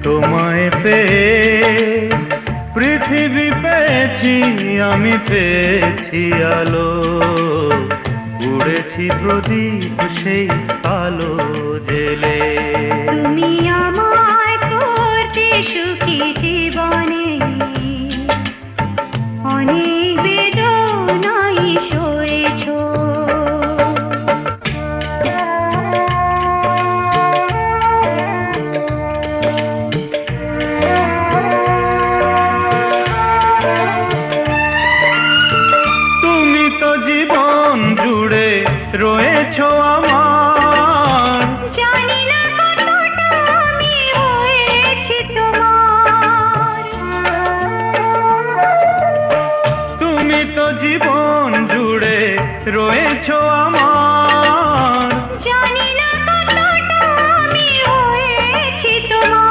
তোমায় পেয়ে পৃথিবী পেয়েছি, আমি পেয়েছি আলো, উড়েছি প্রদীপ সেই আলো জেলে। তুমি আমায় করতে সুখী জীবনে, অনেক বেদনাই সয়েছো। তুমি তো জীবন জুড়ে রয়েছো আমার, জানি না কতটা আমি হয়েছি তোমার। তুমি তো জীবন জুড়ে রয়েছো আমার।